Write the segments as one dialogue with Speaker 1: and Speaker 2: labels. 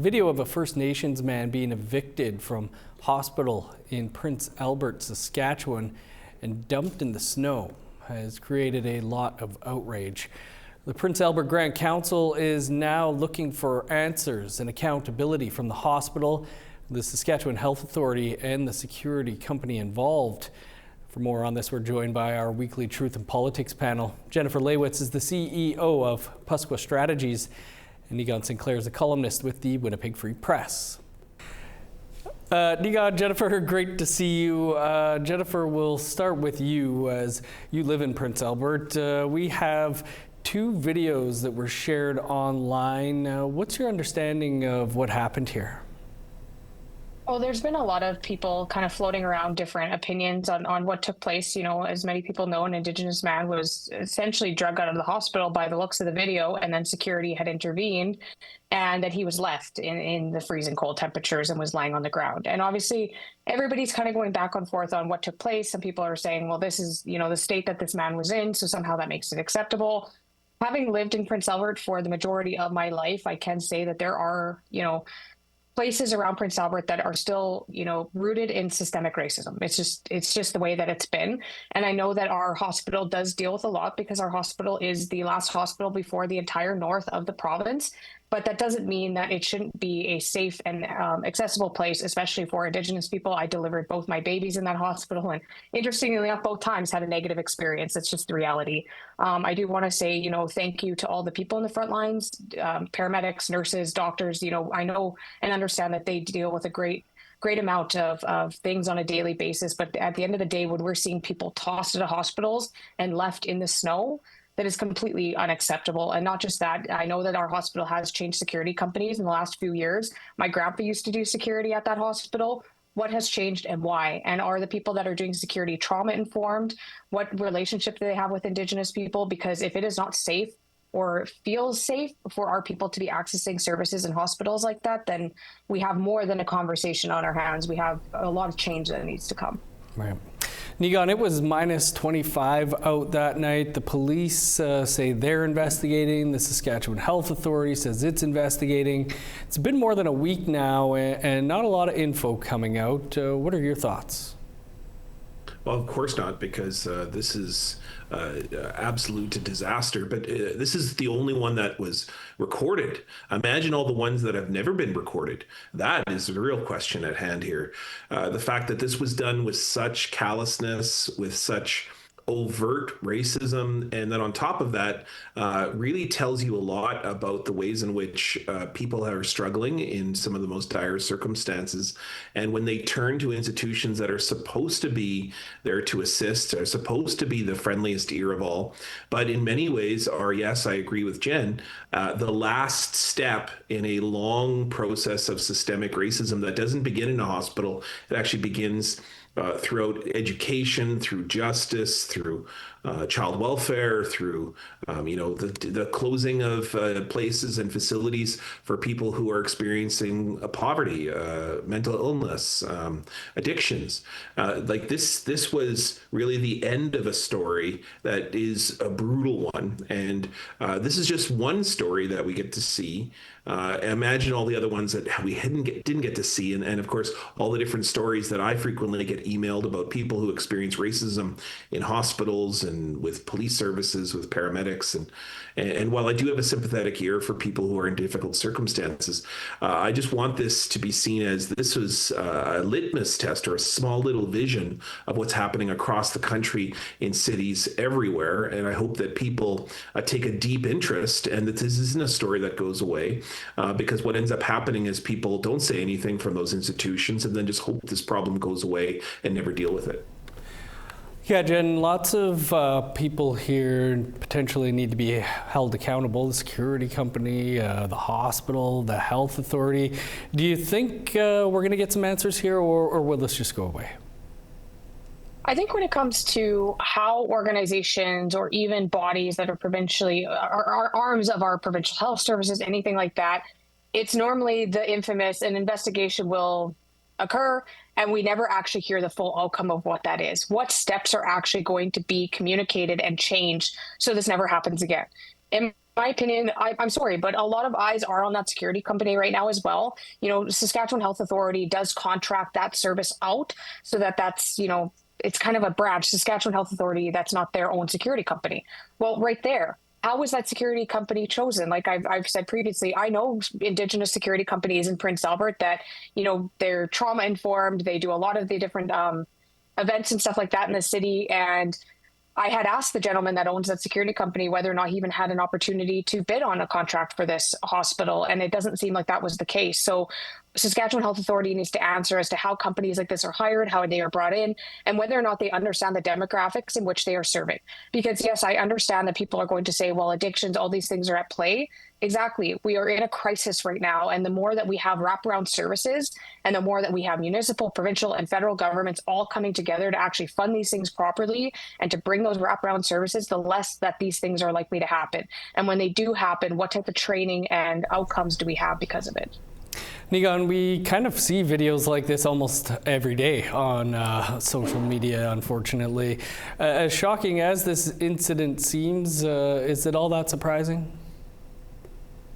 Speaker 1: Video of a First Nations man being evicted from hospital in Prince Albert, Saskatchewan, and dumped in the snow has created a lot of outrage. The Prince Albert Grand Council is now looking for answers and accountability from the hospital, the Saskatchewan Health Authority, and the security company involved. For more on this, we're joined by our weekly Truth and Politics panel. Jennifer Laewetz is the CEO of Paskwâw Strategies, and Niigaan Sinclair is a columnist with the Winnipeg Free Press. Niigaan, Jennifer, great to see you. Jennifer, we'll start with you as you live in Prince Albert. We have two videos that were shared online. What's your understanding of what happened here?
Speaker 2: Well, there's been a lot of people kind of floating around different opinions on what took place. You know, as many people know, an Indigenous man was essentially drugged out of the hospital by the looks of the video, and then security had intervened, and that he was left in the freezing cold temperatures and was lying on the ground. And obviously, everybody's kind of going back and forth on what took place. Some people are saying, well, this is, you know, the state that this man was in, so somehow that makes it acceptable. Having lived in Prince Albert for the majority of my life, I can say that there are, you know, places around Prince Albert that are still, you know, rooted in systemic racism. It's just the way that it's been. And I know that our hospital does deal with a lot because our hospital is the last hospital before the entire north of the province. But that doesn't mean that it shouldn't be a safe and accessible place, especially for Indigenous people. I delivered both my babies in that hospital, and interestingly enough, both times had a negative experience. That's just the reality. I do want to say, you know, thank you to all the people in the front lines, paramedics, nurses, doctors. You know, I know and understand that they deal with a great amount of things on a daily basis. But at the end of the day, when we're seeing people tossed into hospitals and left in the snow, that is completely unacceptable. And not just that, I know that our hospital has changed security companies in the last few years. My grandpa used to do security at that hospital. What has changed and why? And are the people that are doing security trauma informed? What relationship do they have with Indigenous people? Because if it is not safe or feels safe for our people to be accessing services in hospitals like that, then we have more than a conversation on our hands. We have a lot of change that needs to come.
Speaker 1: Right. Niigaan, it was minus 25 out that night. The police say they're investigating. The Saskatchewan Health Authority says it's investigating. It's been more than a week now and not a lot of info coming out. What are your thoughts?
Speaker 3: Well, of course not, because this is absolute disaster. But this is the only one that was recorded. Imagine all the ones that have never been recorded. That is the real question at hand here. The fact that this was done with such callousness, with such overt racism, and then on top of that, really tells you a lot about the ways in which people are struggling in some of the most dire circumstances. And when they turn to institutions that are supposed to be there to assist, are supposed to be the friendliest ear of all, but in many ways are, yes, I agree with Jen, the last step in a long process of systemic racism that doesn't begin in a hospital. It actually begins throughout education, through justice, through child welfare, through you know, the closing of places and facilities for people who are experiencing poverty, mental illness, addictions. Like this was really the end of a story that is a brutal one, and this is just one story that we get to see. Imagine all the other ones that we didn't get to see, and of course all the different stories that I frequently get emailed about people who experience racism in hospitals and with police services, with paramedics, and while I do have a sympathetic ear for people who are in difficult circumstances, I just want this to be seen as this was a litmus test or a small little vision of what's happening across the country in cities everywhere. And I hope that people take a deep interest and that this isn't a story that goes away, because what ends up happening is people don't say anything from those institutions and then just hope this problem goes away and never deal with it.
Speaker 1: Yeah, Jen, lots of people here potentially need to be held accountable. The security company, the hospital, the health authority. Do you think we're going to get some answers here, or will this just go away?
Speaker 2: I think when it comes to how organizations or even bodies that are provincially are arms of our provincial health services, anything like that, it's normally the infamous an investigation will occur and we never actually hear the full outcome of what that is. What steps are actually going to be communicated and changed so this never happens again? In My opinion, I'm sorry, but a lot of eyes are on that security company right now as well. Saskatchewan Health Authority does contract that service out so that's, it's kind of a branch. Saskatchewan Health Authority, that's not their own security company. Well, right there. How was that security company chosen? Like I've said previously, I know Indigenous security companies in Prince Albert that, they're trauma informed. They do a lot of the different events and stuff like that in the city. And I had asked the gentleman that owns that security company whether or not he even had an opportunity to bid on a contract for this hospital, and it doesn't seem like that was the case. So Saskatchewan Health Authority needs to answer as to how companies like this are hired, how they are brought in, and whether or not they understand the demographics in which they are serving. Because yes, I understand that people are going to say, well, addictions, all these things are at play. Exactly. We are in a crisis right now. And the more that we have wraparound services and the more that we have municipal, provincial, and federal governments all coming together to actually fund these things properly and to bring those wraparound services, the less that these things are likely to happen. And when they do happen, what type of training and outcomes do we have because of it?
Speaker 1: Niigaan, we kind of see videos like this almost every day on social media, unfortunately. As shocking as this incident seems, is it all that surprising?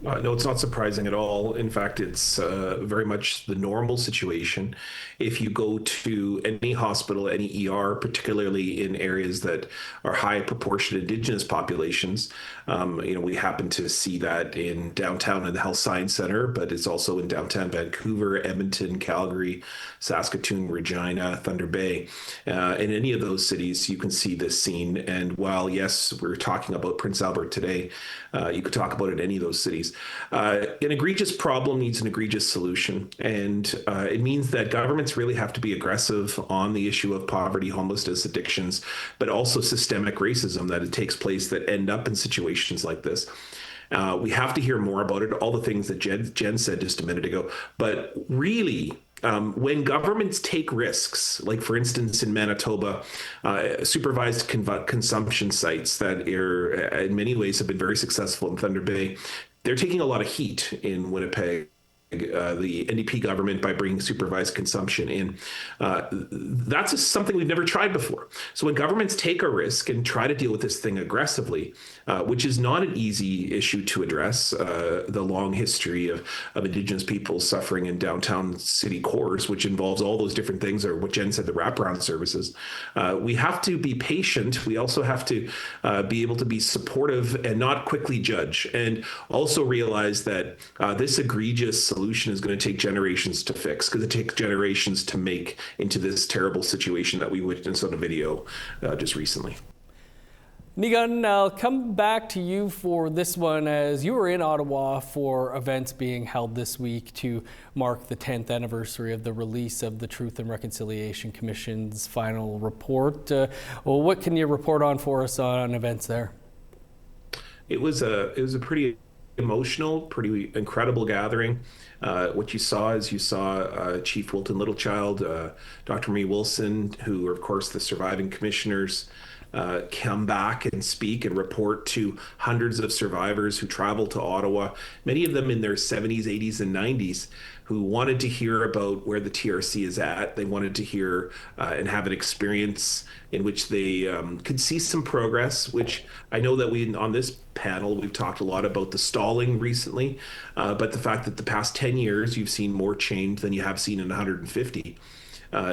Speaker 3: No, it's not surprising at all. In fact, it's very much the normal situation. If you go to any hospital, any ER, particularly in areas that are high proportion Indigenous populations, we happen to see that in downtown in the Health Science Center, but it's also in downtown Vancouver, Edmonton, Calgary, Saskatoon, Regina, Thunder Bay. In any of those cities, you can see this scene. And while, yes, we're talking about Prince Albert today, you could talk about it in any of those cities. An egregious problem needs an egregious solution. And it means that governments really have to be aggressive on the issue of poverty, homelessness, addictions, but also systemic racism that it takes place that end up in situations like this. We have to hear more about it, all the things that Jen said just a minute ago. But really, when governments take risks, like for instance in Manitoba, supervised consumption sites that are in many ways have been very successful in Thunder Bay, they're taking a lot of heat in Winnipeg. The NDP government by bringing supervised consumption in. That's something we've never tried before. So when governments take a risk and try to deal with this thing aggressively, which is not an easy issue to address, the long history of Indigenous people suffering in downtown city cores, which involves all those different things, or what Jen said, the wraparound services, we have to be patient. We also have to be able to be supportive and not quickly judge, and also realize that this egregious solution is going to take generations to fix, because it takes generations to make into this terrible situation that we witnessed on a video just recently.
Speaker 1: Niigaan, I'll come back to you for this one, as you were in Ottawa for events being held this week to mark the 10th anniversary of the release of the Truth and Reconciliation Commission's final report. What can you report on for us on events there?
Speaker 3: It was a pretty emotional, pretty incredible gathering. What you saw is Chief Wilton Littlechild, Dr. Marie Wilson, who are of course the surviving commissioners, come back and speak and report to hundreds of survivors who traveled to Ottawa, many of them in their 70s, 80s, and 90s, who wanted to hear about where the TRC is at. They wanted to hear and have an experience in which they could see some progress, which I know that on this panel, we've talked a lot about the stalling recently, but the fact that the past 10 years, you've seen more change than you have seen in 150.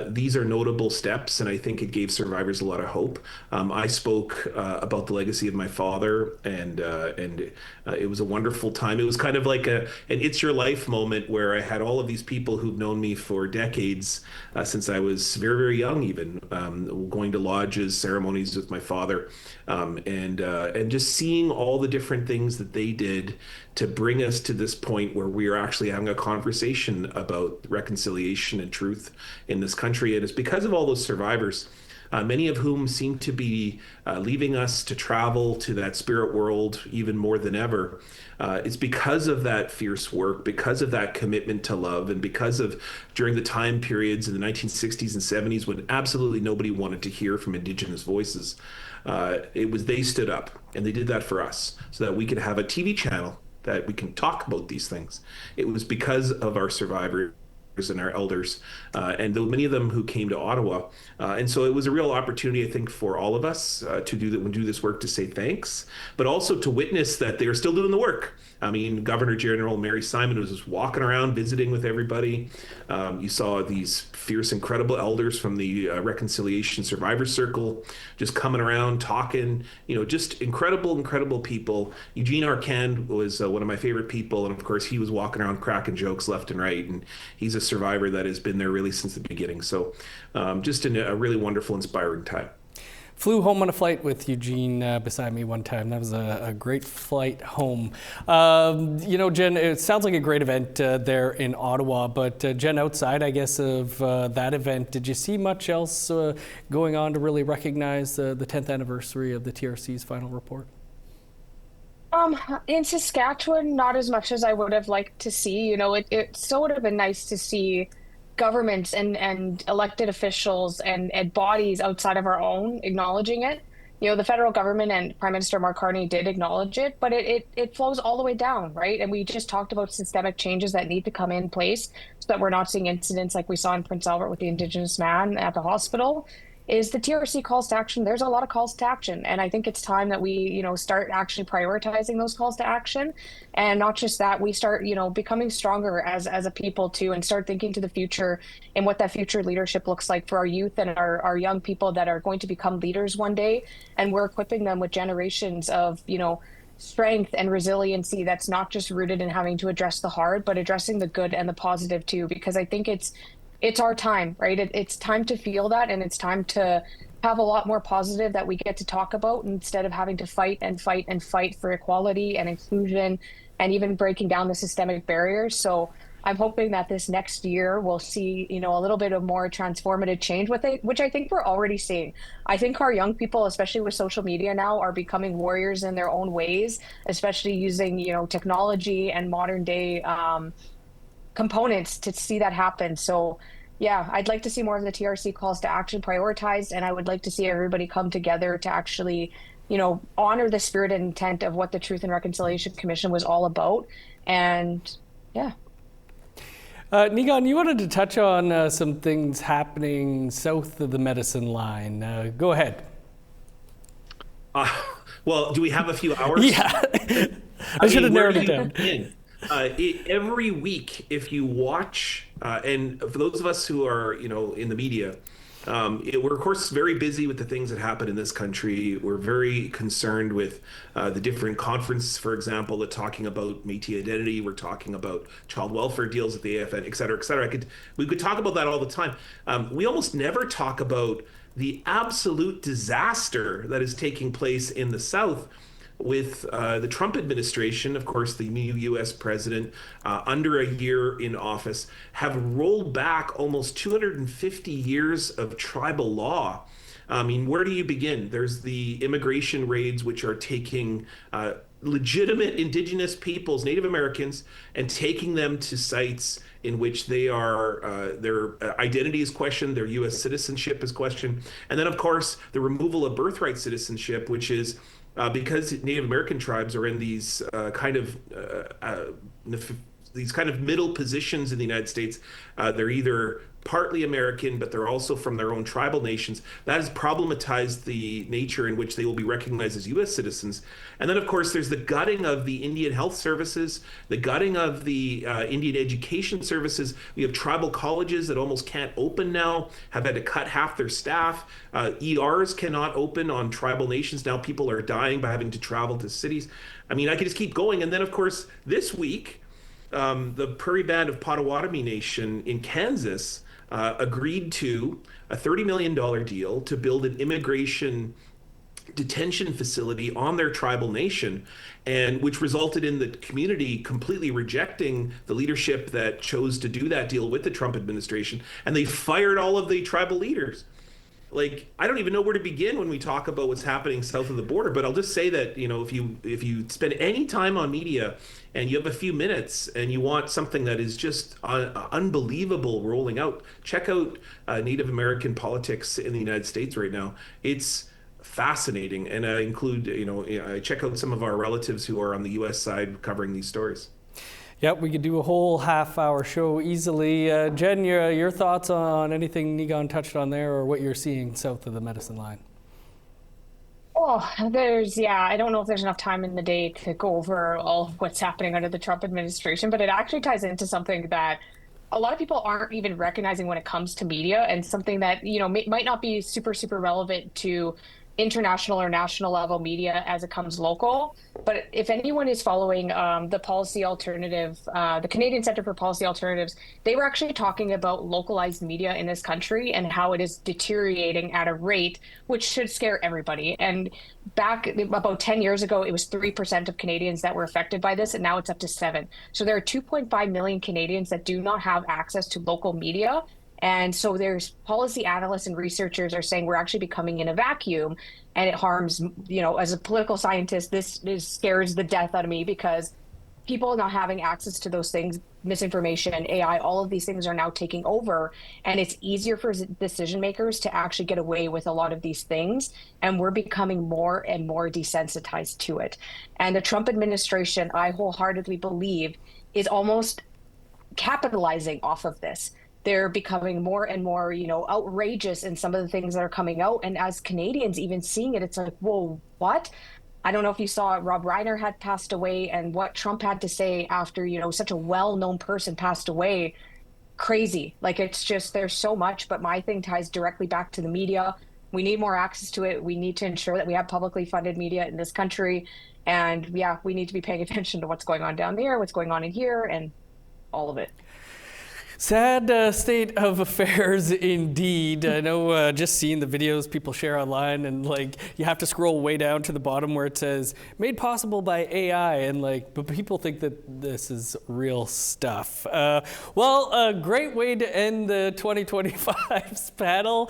Speaker 3: These are notable steps, and I think it gave survivors a lot of hope. I spoke about the legacy of my father, and it was a wonderful time. It was kind of like an It's Your Life moment, where I had all of these people who've known me for decades, since I was very, very young, even going to lodges, ceremonies with my father, and just seeing all the different things that they did to bring us to this point where we are actually having a conversation about reconciliation and truth in this country. And it's because of all those survivors, many of whom seem to be leaving us to travel to that spirit world even more than ever. It's because of that fierce work, because of that commitment to love, and because of during the time periods in the 1960s and 70s when absolutely nobody wanted to hear from Indigenous voices. They stood up, and they did that for us so that we could have a TV channel that we can talk about these things. It was because of our survivors and our elders, and many of them who came to Ottawa. And so it was a real opportunity, I think, for all of us to do this work, to say thanks, but also to witness that they are still doing the work. I mean, Governor General Mary Simon was just walking around visiting with everybody. You saw these fierce, incredible elders from the Reconciliation Survivor Circle just coming around, talking, just incredible people. Eugene Arcand was one of my favorite people. And of course, he was walking around cracking jokes left and right. And he's a survivor that has been there really since the beginning. So just in a really wonderful, inspiring time.
Speaker 1: Flew home on a flight with Eugene beside me one time. That was a great flight home. Jen, it sounds like a great event there in Ottawa, but Jen, outside, I guess, of that event, did you see much else going on to really recognize the 10th anniversary of the TRC's final report?
Speaker 2: In Saskatchewan, not as much as I would have liked to see. It still would have been nice to see governments and elected officials and bodies outside of our own acknowledging it. The federal government and Prime Minister Mark Carney did acknowledge it, but it flows all the way down, right? And we just talked about systemic changes that need to come in place so that we're not seeing incidents like we saw in Prince Albert with the Indigenous man at the hospital. Is the TRC calls to action. There's a lot of calls to action. And I think it's time that we, start actually prioritizing those calls to action. And not just that, we start, becoming stronger as a people too, and start thinking to the future and what that future leadership looks like for our youth and our young people that are going to become leaders one day. And we're equipping them with generations of, strength and resiliency that's not just rooted in having to address the hard, but addressing the good and the positive too, because I think it's our time, right? It's time to feel that, and it's time to have a lot more positive that we get to talk about instead of having to fight for equality and inclusion and even breaking down the systemic barriers. So I'm hoping that this next year we'll see, a little bit of more transformative change with it, which I think we're already seeing. I think our young people, especially with social media now, are becoming warriors in their own ways, especially using, technology and modern day components to see that happen. So yeah, I'd like to see more of the TRC calls to action prioritized, and I would like to see everybody come together to actually, honor the spirit and intent of what the Truth and Reconciliation Commission was all about. And yeah.
Speaker 1: Niigaan, you wanted to touch on some things happening south of the Medicine Line. Go ahead.
Speaker 3: Well, do we have a few hours?
Speaker 1: Yeah. I should have narrowed it down.
Speaker 3: Every week, if you watch, and for those of us who are, in the media, we're of course very busy with the things that happen in this country. We're very concerned with the different conferences, for example, that talking about Métis identity. We're talking about child welfare deals at the AFN, et cetera, et cetera. We could talk about that all the time. We almost never talk about the absolute disaster that is taking place in the South with the Trump administration. Of course, the new U.S. president, under a year in office, have rolled back almost 250 years of tribal law. I mean, where do you begin? There's the immigration raids, which are taking legitimate Indigenous peoples, Native Americans, and taking them to sites in which they are, their identity is questioned, their U.S. citizenship is questioned. And then, of course, the removal of birthright citizenship, which is because Native American tribes are in these kind of middle positions in the United States. They're either partly American, but they're also from their own tribal nations. That has problematized the nature in which they will be recognized as U.S. citizens. And then, of course, there's the gutting of the Indian health services, the gutting of the Indian education services. We have tribal colleges that almost can't open now, have had to cut half their staff. ERs cannot open on tribal nations. Now people are dying by having to travel to cities. I mean, I could just keep going. And then, of course, this week, the Prairie Band of Potawatomi Nation in Kansas agreed to a $30 million deal to build an immigration detention facility on their tribal nation, and which resulted in the community completely rejecting the leadership that chose to do that deal with the Trump administration, and they fired all of the tribal leaders. Like, I don't even know where to begin when we talk about what's happening south of the border, but I'll just say that, if you spend any time on media and you have a few minutes and you want something that is just unbelievable rolling out, check out Native American politics in the United States right now. It's fascinating. And I check out some of our relatives who are on the U.S. side covering these stories.
Speaker 1: Yep, we could do a whole half-hour show easily. Jen, your thoughts on anything Niigaan touched on there, or what you're seeing south of the medicine line?
Speaker 2: Oh, I don't know if there's enough time in the day to go over all of what's happening under the Trump administration, but it actually ties into something that a lot of people aren't even recognizing when it comes to media, and something that, might not be super, super relevant to international or national level media as it comes local. But if anyone is following the policy alternative, the Canadian Centre for Policy Alternatives, they were actually talking about localized media in this country and how it is deteriorating at a rate which should scare everybody. And back about 10 years ago, it was 3% of Canadians that were affected by this, and now it's up to 7%. So there are 2.5 million Canadians that do not have access to local media. And so there's policy analysts and researchers are saying we're actually becoming in a vacuum, and it harms, as a political scientist, this scares the death out of me, because people not having access to those things, misinformation, AI, all of these things are now taking over, and it's easier for decision makers to actually get away with a lot of these things. And we're becoming more and more desensitized to it. And the Trump administration, I wholeheartedly believe, is almost capitalizing off of this. They're becoming more and more, outrageous in some of the things that are coming out. And as Canadians even seeing it, it's like, whoa, what? I don't know if you saw Rob Reiner had passed away, and what Trump had to say after, such a well-known person passed away. Crazy. Like, it's just, there's so much, but my thing ties directly back to the media. We need more access to it. We need to ensure that we have publicly funded media in this country. And yeah, we need to be paying attention to what's going on down there, what's going on in here, and all of it.
Speaker 1: Sad state of affairs indeed. I know just seeing the videos people share online, and you have to scroll way down to the bottom where it says made possible by AI, and but people think that this is real stuff. Well, a great way to end the 2025's panel.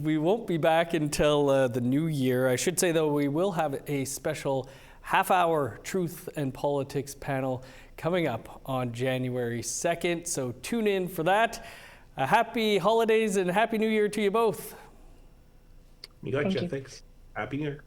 Speaker 1: We won't be back until the new year. I should say, though, we will have a special half-hour Truth and Politics panel coming up on January 2nd, so tune in for that. Happy holidays and Happy New Year to you both.
Speaker 3: You got you. Thanks. Happy New Year.